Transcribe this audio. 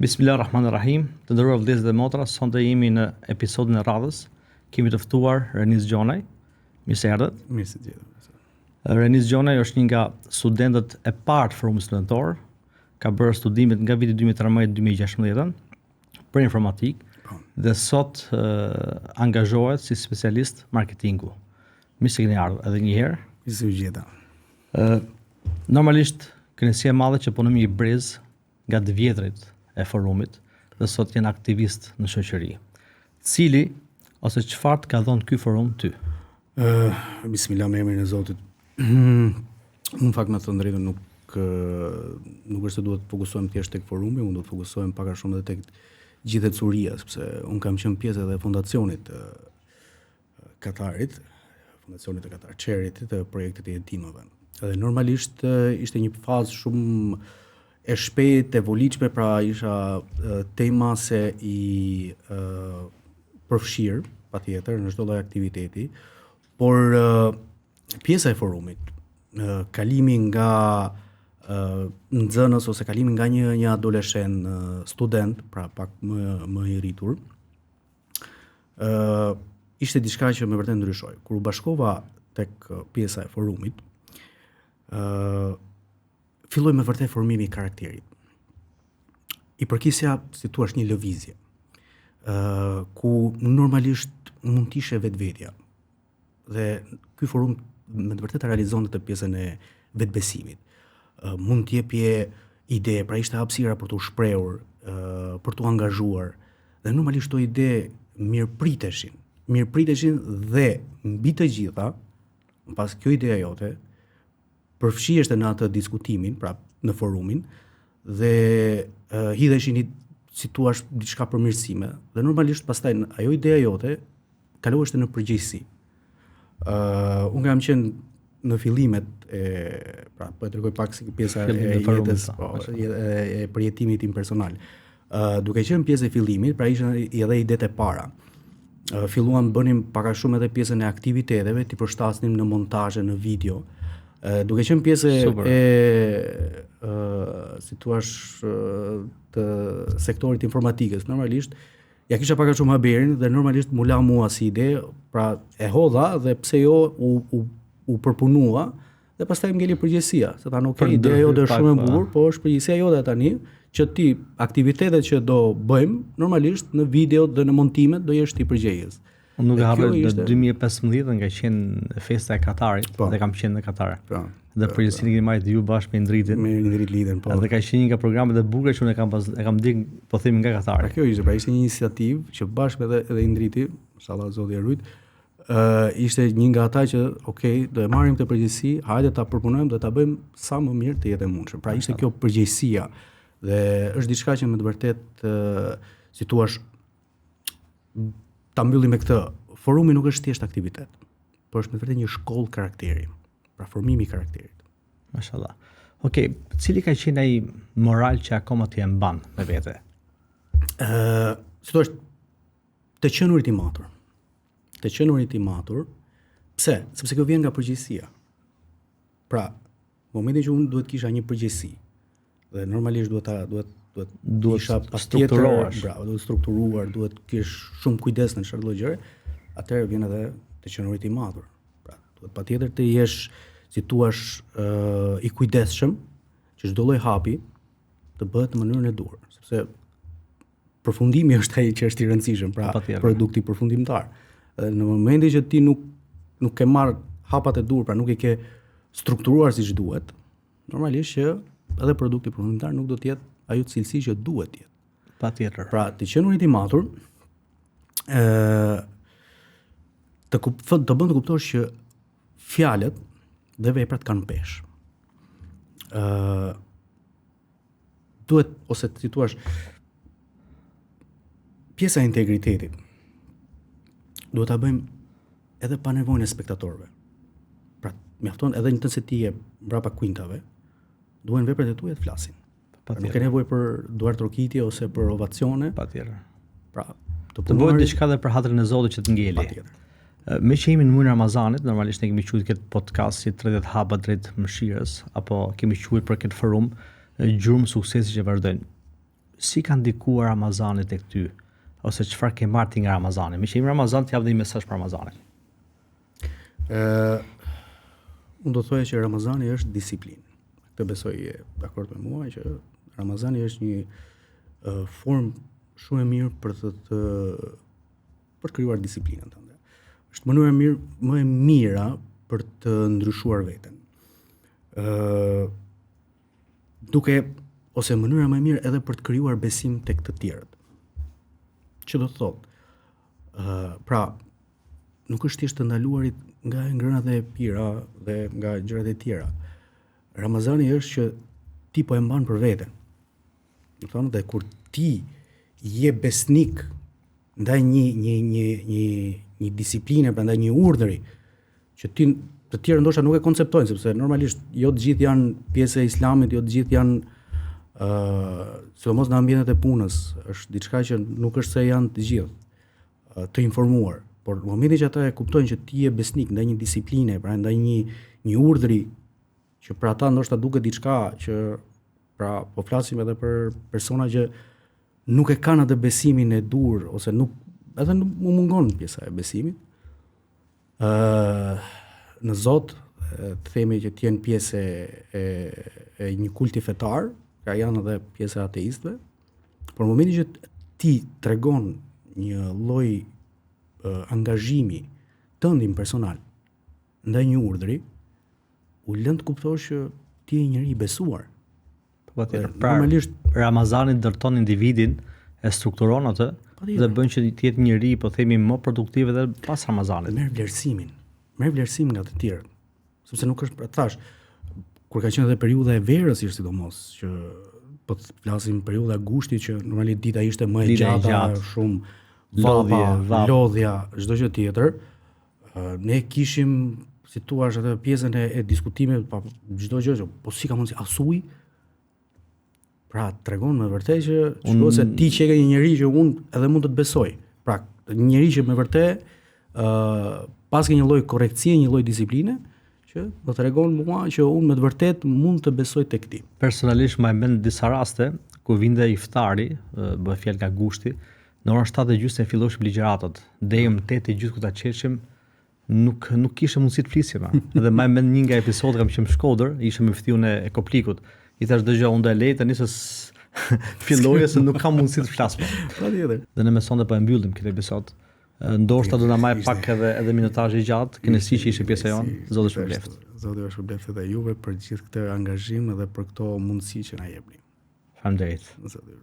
Bismillahirrahmanirrahim. Të nderuar vëllezër dhe motra, sonte jemi në episodin e radhës. Kemi të ftuar Reniz Gjonaj. Mirë se erdhët. Mirë se jeni. Reniz Gjonaj është një nga studentët e parë të forumit studentor. Ka bërë studimet nga viti 2013-2016 për informatikë dhe sot angazhohet si specialist marketingu. Mirë se keni ardhur edhe një herë. Mirë se u gjeta. Normalisht kënaqësia e madhe që punojmë një brez nga të vjetrit e forumit dhe sot jenë aktivist në shoqëri. Cili ose çfarë ka dhënë ky forum ty? Bismillah, me emrin e Zotit. Unë në fakt me thënë drejtën nuk është se duhet të fokusohem thjesht tek forumi, unë do të fokusohem pak a shumë edhe tek gjithë ecuria, sepse unë kam qenë pjesë edhe e fondacionit të Katarit, fondacionit të Katar Charity të projektit e jetimëve. Edhe normalisht ishte një fazë shumë e shpejt, e volitshme, pra isha tema se i përfshirë, patjetër, në çdo lloj aktiviteti, por pjesa e forumit, kalimi nga nxënës ose kalimi nga një adoleshent student, pra pak më i rritur, ishte diçka që më vërtet ndryshoi. Kur u bashkova tek pjesa e forumit, filloi me vërtet formimi i karakterit. I përkisja, si thua, një lëvizje, ku normalisht mund të ishe vetvetja. Dhe ky forum me të vërtetë realizon të pjesën e vetbesimit. Mund të jepje ide, pra ishte hapësira për të shprehur, për të angazhuar. Dhe normalisht to ide mirëpriteshin dhe mbi të gjitha, pas kjo ideja jote, përfshiheshte në atë diskutimin, pra në forumin, dhe hidheshin si thua diçka përmirësime. Dhe normalisht pastaj ajo ideja jote kaloheshte në përgjegjësi. Unë kam qenë në fillimet pra po e tregoj pak si pjesa e jetës, e përjetimit tim personal. Duke qenë pjesë e fillimit, pra ishin edhe idetë e para. Filluam bënim pak a shumë edhe pjesën e aktiviteteve, ti përshtasnim në montazhe, në video. Duke qenë pjesë si thua të sektorit informatikës, normalisht ja kisha pak a shumë haberin dhe normalisht mu la mua si ide, pra e hodha dhe pse jo u përpunua dhe pastaj më ngeli përgjegjësia, se tani okay, ideja jote është shumë e bukur, po është përgjegjësia jote tani që ti aktivitetet që do bëjmë normalisht në video dhe në montimet do jesh ti përgjegjës. Unë nuk e harroj në 2015 nga qenë festa e Katarit dhe kam qenë në Katar. Dhe përgjithësinë kemi marrë ju bashkë me Indritin. Me Indrit lidhen, po. Dhe ka qenë një nga programet e bukura që unë e kam ndjek, po them, nga Katari. Pra kjo ishte një iniciativë që bashkë edhe Indriti, inshallah Zoti e rujt, ishte një nga ata që okay, do e marrim të përgjegjësi, hajde ta përpunojmë dhe ta bëjmë sa më mirë të jetë e mundshëm. Pra ishte kjo përgjegjësia dhe është diçka që me të vërtet si thua ta mbyllim me këtë. Forumi nuk është thjesht aktivitet, por është me vërtet një shkollë karakteri, pra formimi i karakterit. Mashallah. Okej, cili ka qenë ai moral që akoma ti e mban me vete? Si thua, të qenurit i matur. Të qenurit i matur, pse? Sepse kjo vjen nga përgjegjësia. Pra, në momentin që unë duhet kisha një përgjegjësi, dhe normalisht duhet isha strukturuar, duhet strukturuar, duhet kish shumë kujdes në çfarë lloj gjëre, atëherë vjen edhe të qenurit i matur. Pra, duhet patjetër të jesh, si thua, i kujdesshëm që çdo lloj hapi të bëhet në mënyrën e duhur, sepse përfundimi është ai që është i rëndësishëm, pra produkti përfundimtar. Në momentin që ti nuk ke marr hapat e duhur, pra nuk i ke strukturuar siç duhet, normalisht që edhe produkti përfundimtar nuk do të jetë ajo cilësi që duhet të jetë. Patjetër. Pra, të qenurit i matur të bën të kuptosh që fjalët dhe veprat kanë peshë. Duhet, ose si thua, pjesa e integritetit duhet ta bëjmë edhe pa nevojën e spektatorëve. Pra, mjafton edhe një se ti je mbrapa kuintave, duhen veprat e tua të flasin. Nuk ke nevojë për duar trokitje ose për ovacione. Patjetër. Pra, të bëhet diçka edhe për hatrin e Zotit që të ngeli. Patjetër. Me që jemi në muajin Ramazanit, normalisht ne kemi quajtur këtë podcast si 30 hapa drejt mëshirës, apo kemi quajtur për këtë forum gjurmë suksesi që vazhdojnë. si ka ndikuar Ramazani tek ty? Ose çfarë ke marrë ti nga Ramazani? Me që jemi Ramazan të jap dhe një mesazh për Ramazanin. Unë do të thoja që Ramazani është disiplinë. Këtë besoj je dakord me mua që Ramazani është një formë shumë e mirë për për të krijuar disiplinën tënde. Është mënyra më e mira për të ndryshuar veten. Ose mënyra më e mirë edhe për të krijuar besim tek të tjerët. Që do të thotë, pra, nuk është thjesht të ndaluarit nga ngrënat e pira dhe nga gjërat e tjera. Ramazani është që ti po e mban për veten. Do thonë, dhe kur ti je besnik ndaj një disipline, prandaj një urdhri që ti të tjerë ndoshta nuk e konceptojnë, sepse normalisht jo të gjithë janë pjesë e Islamit, jo të gjithë janë sidomos në ambientet e punës, është diçka që nuk është se janë të gjithë të informuar, por në momentin që ata e kuptojnë që ti je besnik ndaj një disipline, pra ndaj një urdhri që për ata ndoshta duket diçka që pra po flasim edhe për persona që nuk e kanë atë besimin e dur ose nuk u mungon pjesa e besimit. Në Zot të themi që të jenë pjesë e një kulti fetar, pra janë edhe pjesë e ateistëve, por në momentin që ti tregon një lloj angazhimi tëndim personal ndaj një urdhri, u lën të kuptosh që ti je njëri i besuar. Pra, Ramazani dërton individin, e strukturon atë dhe bën që të jetë njëri, po themi, më produktiv edhe pas Ramazanit. Merr vlerësim nga të tjerët. Sepse nuk është, thash, kur ka qenë edhe periudha e verës, ishte sidomos, që po të flasim periudha e gushtit që normalisht dita ishte më e gjata, shumë lodhja, çdo gjë tjetër. Ne kishim, si thua, atë pjesën e diskutimit, pa çdo gjë, po si ka mundsi asuj? Pra, tregon me vërtet që se ti që ke një njerëz që unë edhe mund të të besoj. Pra, një njerëz që me vërtet pas ke një lloj korrektësie, një lloj disipline, që do tregon mua që unë me të vërtet mund të besoj tek ti. Personalisht më mend disa raste ku vinte iftari, bëhet fjalë nga gushti, në orën 7:30 filloshim ligjëratat. Deri më 8:30 kur ta qeshim, nuk kishte mundësi të flisjem. Dhe më mend një nga episodet kam qenë në Shkodër, ishim me ftihun e Koplikut. I thash dëgjoj, unë do e lej tani se filloja se nuk kam mundësi të flas më. Patjetër. Dhe ne me sonte po e mbyllim këtë episod. Ndoshta do na marr pak edhe minutazhe gjatë, kënaqësi që ishte pjesa jonë. Zoti ju shpëleft. Zoti ju shpëleft edhe juve për gjithë këtë angazhim edhe për këto mundësi që na jepni. Faleminderit. Zoti ju